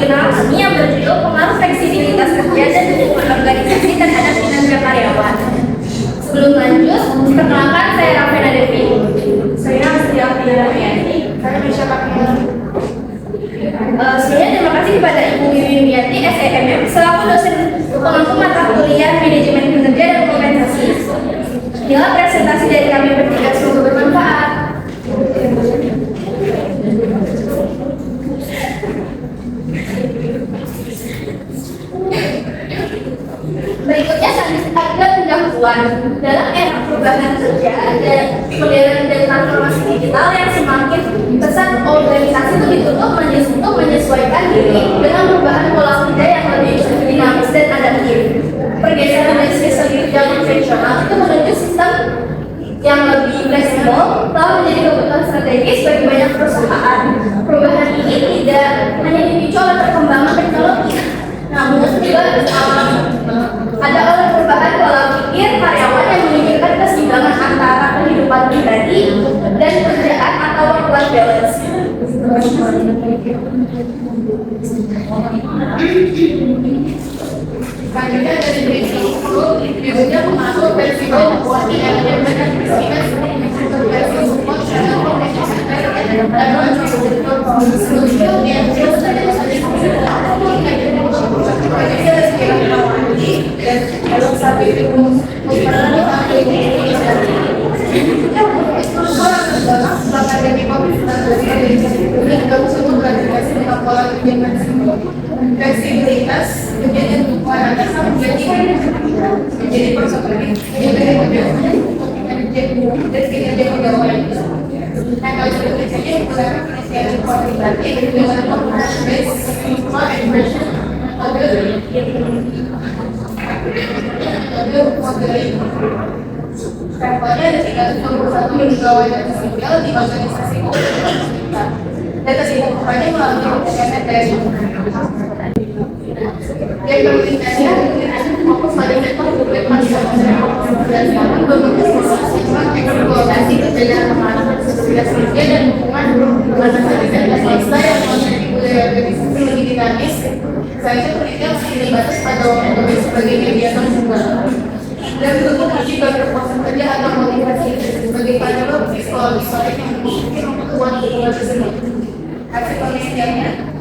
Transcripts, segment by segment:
jurnal kami yang berjudul Pengaruh Fleksibilitas Kerja dan Dukungan Organisasi Terhadap Kinerja Karyawan. Sebelum lanjut, perkenalkan saya Raffena Devi. Saya Astria Priyanti. Saya Misha Pakmil. Sebelumnya terima kasih kepada Ibu Wiwi Wiyanti, SEMM, selaku dosen pengampu mata kuliah Manajemen Kinerja dan Kompensasi. Inilah presentasi dari kami bertiga, semoga bermanfaat. Berikutnya ada pendahuluan dalam era perubahan kerja dan modern dan transformasi digital yang semakin besar, organisasi itu dituntut untuk menyesuaikan diri dengan perubahan pola kerja yang lebih dinamis dan adaptif. Pergeseran dari sistem kerja konvensional itu menuju sistem yang lebih fleksibel telah menjadi kebutuhan strategis bagi banyak perusahaan. Perubahan ini tidak hanya dipicu oleh perkembangan teknologi, namun juga ada oleh perubahan pola pikir karyawan yang menunjukkan keseimbangan antara kehidupan pribadi dan pekerjaan atau work-life balance. Selanjutnya dari berikutnya mengatur fleksibel membuat elemen fleksibilitas seperti versi support channel fleksibilitas menjadi dukungan atas menjadi persoalan dan kinerja pegawai. Nah, kalau seperti saja menggunakan inisiatif kuantitatif dengan based expression modeling. Sampelnya ada 321 pegawai dan sipil di organisasi komunitas. Data simpanan melalui MTS. Yang pentingnya fokus pada sektor publik masyarakat dan sekarang berkoordinasi kerja pengaruh fleksibilitas kerja dan hubungan organisasi dan swasta yang memiliki budaya organisasi lebih dinamis. Saya penelitian masih terbatas pada waktu sebagai mediator tunggal dan bentuk uji berkepuasan kerja atau motivasi sebagai panel psikologis yang mungkin memperkuat hubungan tersebut. Hasil penelitiannya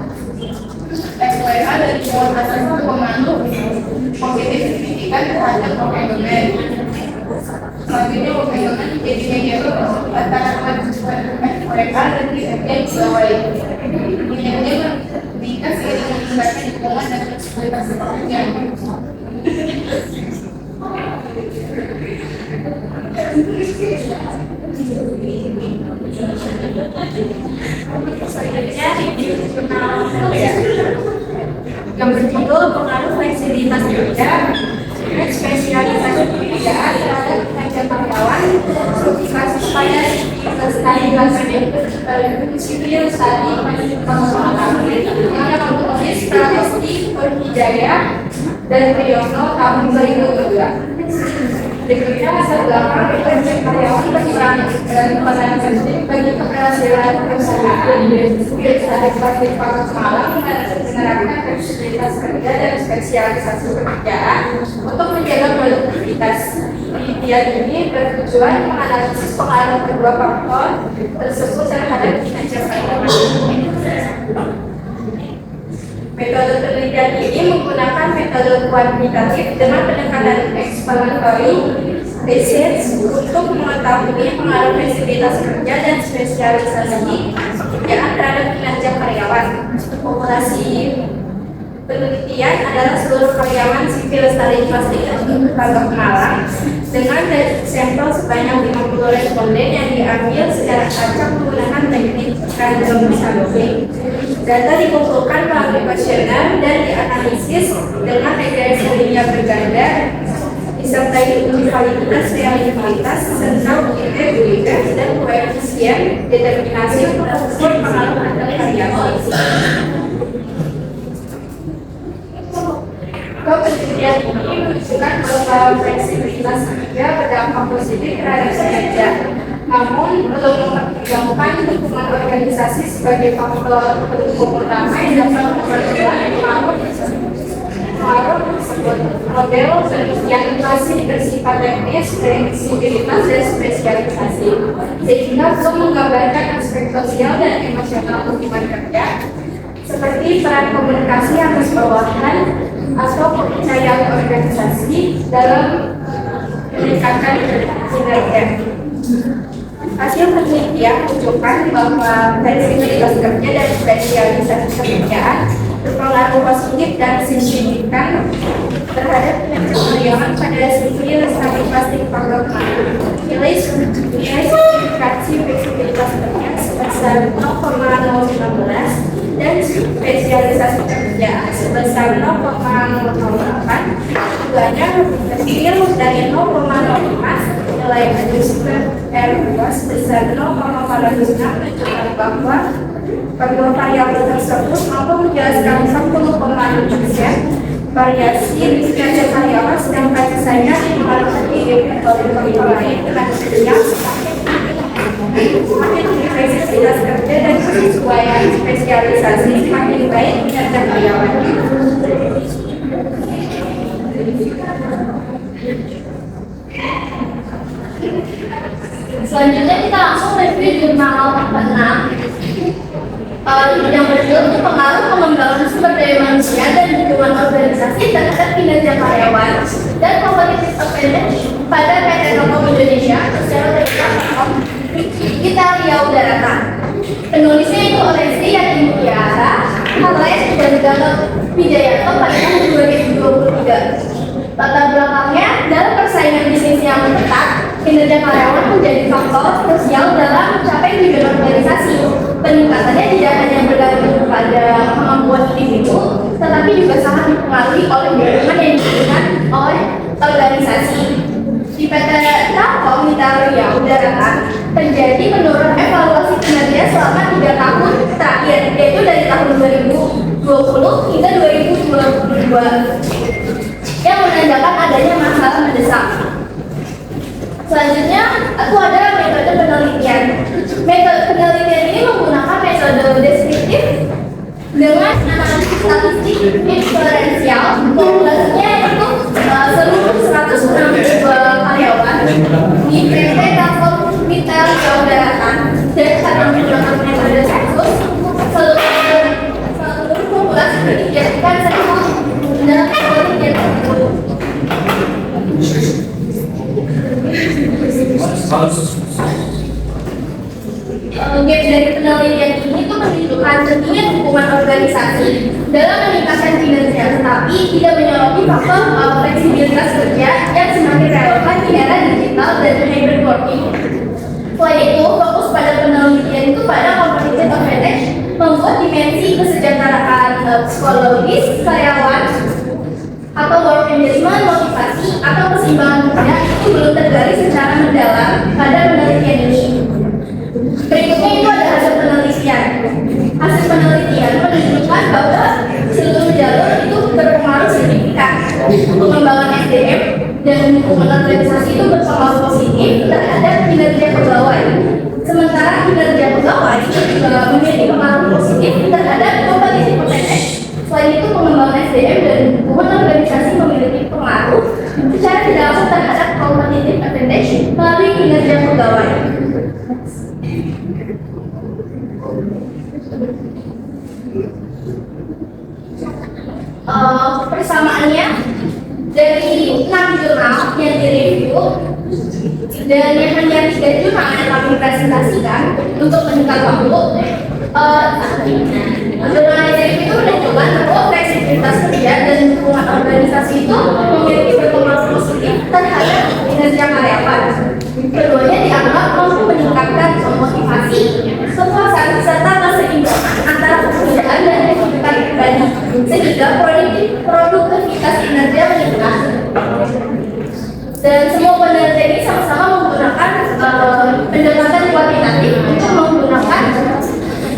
FYH dari bawah atas itu mengandung positif signifikan terhadap engagement. Selanjutnya engagement menjadi mediator antara FYH dan kinerja pegawai. Kinerja meningkat seiring meningkatnya dukungan dan fleksibilitas pekerjaan. Yang berjudul Pengaruh Fleksibilitas Kerja dan Spesialisasi Pekerjaan terhadap Kinerja Karyawan, Strukturasi pada Sivil Study Pengembangan yang menulis Prabesti Perhijaya dan Priyono tahun 2002. Berikutnya latar belakang kinerja karyawan berperan penting bagi keberhasilan perusahaan. Filsafat Pasir Pangkat Malang menerapkan fleksibilitas kerja dan spesialisasi pekerjaan untuk menjaga produktivitas. Penelitian ini bertujuan menganalisis pengaruh kedua faktor tersebut terhadap kinerja karyawan. Metode penelitian ini menggunakan metode kuantitatif dengan pendekatan explanatory research untuk mengetahui pengaruh fleksibilitas kerja dan spesialisasi pekerjaan terhadap kinerja karyawan. Populasi penelitian adalah seluruh karyawan sipil Stalin Plastik Pangkat Malang dengan sampel sebanyak 50 responden yang diambil secara acak menggunakan teknik random sampling. Data dikumpulkan melalui kuesioner dan dianalisis dengan regresi linear berganda disertai uji validitas realitas serta uji integritas dan koefisien determinasi untuk mengukur pengaruh antar karyawan. Penelitian ini menunjukkan bahwa fleksibilitas kerja berdampak positif terhadap kinerja. Namun, belum mempertimbangkan dukungan organisasi sebagai faktor pendukung utama yang dapat memperkuat pengaruh tersebut. Model penelitian masih bersifat teknis, fleksibilitas, dan spesialisasi, sehingga belum menggambarkan aspek sosial dan emosional hubungan kerja, seperti peran komunikasi atas bawahan atau kepercayaan organisasi dalam meningkatkan kinerja. Hasil penelitian menunjukkan bahwa fleksibilitas kerja dan spesialisasi pekerjaan berpengaruh positif dan signifikan terhadap kinerja karyawan pada studi Lestari Plastik Panggalan. Nilai signifikansi fleksibilitas kerja sebesar 0,015 dan spesialisasi pekerjaan sebesar 0,008, keduanya lebih kecil dari 0,05. Nilai adjustment R2 sebesar 0,46 menunjukkan bahwa kedua variabel tersebut mampu menjelaskan 10,6% variasi di kinerja karyawan, sedangkan sisanya dipengaruhi oleh faktor lain dengan yang semakin tinggi fleksibilitas kerja dan kesesuaian spesialisasi, semakin baik kinerja karyawan. Selanjutnya kita langsung review jurnal ke-6 yang berjudul pengaruh pengembangan sumber daya manusia dan dukungan organisasi terhadap kinerja karyawan dan competitive advantage pada PT Telkom Indonesia secara terbuka. Kita Riau Daratan. Penulisnya itu Olesi Yati Mutiara, Hales dan Gatot Wijayanto pada tahun 2023. Latar belakangnya, dalam persaingan bisnis yang ketat, kinerja karyawan menjadi faktor krusial dalam mencapai tujuan organisasi. Peningkatannya tidak hanya bergantung pada kemampuan individu, tetapi juga sangat dipengaruhi oleh dorongan yang diberikan oleh organisasi. Di PT Telkom Riau Daratan terjadi menurun evaluasi kinerja selama 3 tahun terakhir, yaitu dari tahun 2020 hingga 2022. Yang menandakan adanya masalah mendesak. Selanjutnya, aku ada metode penelitian. Metode penelitian ini menggunakan metode deskriptif dengan analisis statistik inferensial. Populasinya itu seluruh 162 karyawan di PT Telkom Riau Daratan, dan karena menggunakan metode sensus, seluruh populasi dijadikan sensus dalam penelitian tersebut. Gap dari penelitian ini itu menunjukkan pentingnya dukungan organisasi dalam meningkatkan kinerja, tetapi tidak menyoroti faktor fleksibilitas kerja yang semakin relevan di era digital dan hybrid working. Selain itu, fokus pada penelitian itu pada competitive advantage, membuat dimensi kesejahteraan psikologis karyawan atau work engagement, motivasi, atau keseimbangan kerja itu belum tergali secara mendalam pada penelitian ini. Berikutnya itu ada hasil penelitian. Hasil penelitian menunjukkan bahwa seluruh jalur itu berpengaruh signifikan. Pengembangan SDM dan dukungan organisasi itu berpengaruh positif terhadap kinerja pegawai. Sementara kinerja pegawai itu juga memiliki pengaruh positif terhadap competitive advantage. Selain itu, pengembangan SDM dan dukungan organisasi memiliki pengaruh secara tidak langsung terhadap competitive advantage melalui kinerja pegawai. Persamaannya dari 6 jurnal yang direview dan yang hanya 3 jurnal yang kami presentasikan untuk meningkat waktu. Jurnal yang direview itu menunjukkan bahwa fleksibilitas kerja dan dukungan organisasi itu memiliki berpengaruh positif terhadap kinerja karyawan. Keduanya dianggap mampu meningkatkan motivasi, kepuasan, serta keseimbangan antara pekerjaan dan kehidupan pribadi, sehingga produktivitas kinerja meningkat. Dan semua penelitian ini sama-sama menggunakan pendekatan kuantitatif untuk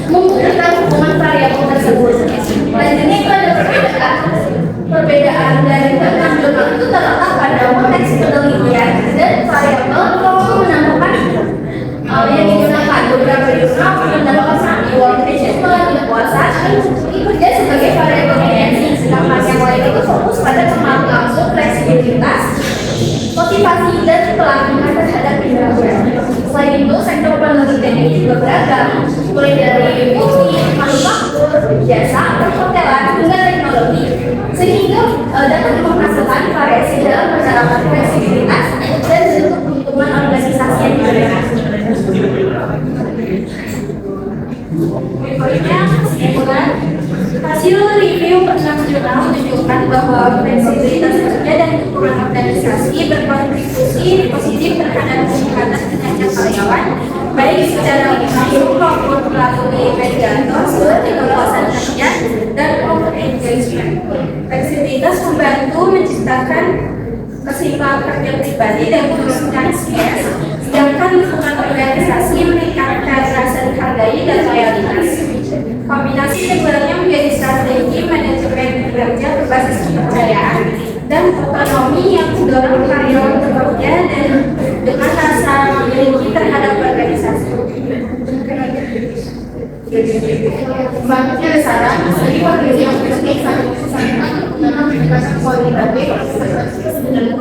membuktikan hubungan variabel tersebut. Selanjutnya itu ada perbedaan dari ke-6 jurnal itu terletak pada konteks penelitian dan variabel mampu menambahkan beragam, mulai dari musik, manufaktur, jasa, perhotelan, hingga teknologi, sehingga dapat menghasilkan variasi dalam penerapan fleksibilitas dan bentuk lingkungan organisasi yang berbeda. Berikutnya, kesimpulan. Hasil review penang jurnal menunjukkan bahwa fleksibilitas kerja dan lingkungan organisasi berkontribusi positif terhadap peningkatan kinerja karyawan, baik secara langsung maupun melalui mediator seperti kepuasan kerja dan over engagement. Fleksibilitas membantu menciptakan keseimbangan kerja pribadi dan menurunkan stres, sedangkan lingkungan organisasi meningkatkan rasa dihargai dan loyalitas. Kombinasi keduanya menjadi strategi manajemen kerja berbasis kepercayaan dan otonomi yang mendorong karyawan bekerja dan dengan rasa memiliki terhadap organisasi. Selanjutnya ada saran bagi pekerja yang penting saat menggunakan pendekatan kualitatif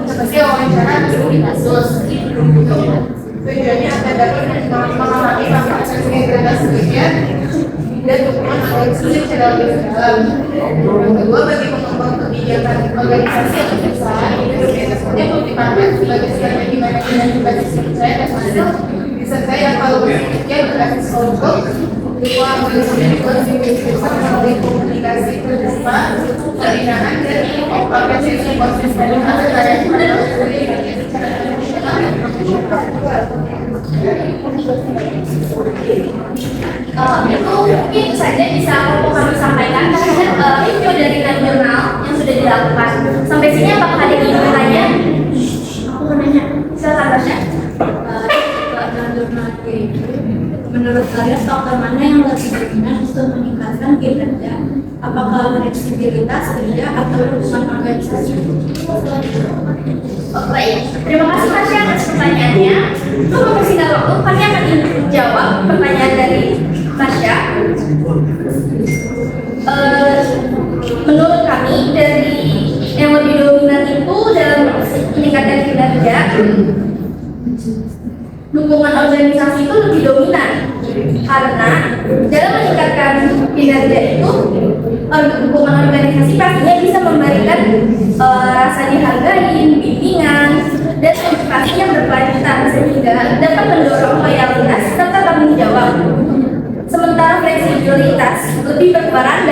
seperti wawancara di kasus. Tujuannya agar dapat memahami manfaat integritas kerja dan dukungan organisasi secara lebih dalam. Yang kedua, bagi pengembang kebijakan organisasi atau perusahaan, integritasnya perlu dipandang sebagai strategi manajemen berbasis percaya dan hasil disertai evaluasi kerja berbasis kelompok. Kedua, organisasi konsistensi melalui komunikasi terbuka, pembinaan dan apresiasi konsisten antara karyawan Itu mungkin saja bisa kami sampaikan terhadap review dari jurnal yang sudah dilakukan. Sampai sini apakah ada yang ingin bertanya? Aku mau nanya, silakan Tasya. Jurnal review, menurut kalian faktor mana yang lebih berguna untuk meningkatkan kinerja? Apakah fleksibilitas kerja atau hubungan organisasi? Baik, terima kasih Tasya atas pertanyaannya. Untuk mempersingkat waktu, kami akan menjawab pertanyaan dari Tasya. Menurut kami, dari yang lebih dominan itu dalam meningkatkan kinerja, dukungan organisasi itu lebih dominan karena dalam meningkatkan kinerja itu dukungan organisasi pastinya bisa memberikan rasa dihargai, bimbingan, dan motivasi yang berkelanjutan sehingga dapat mendorong loyalitas serta tanggung jawab. Sementara fleksibilitas lebih berperan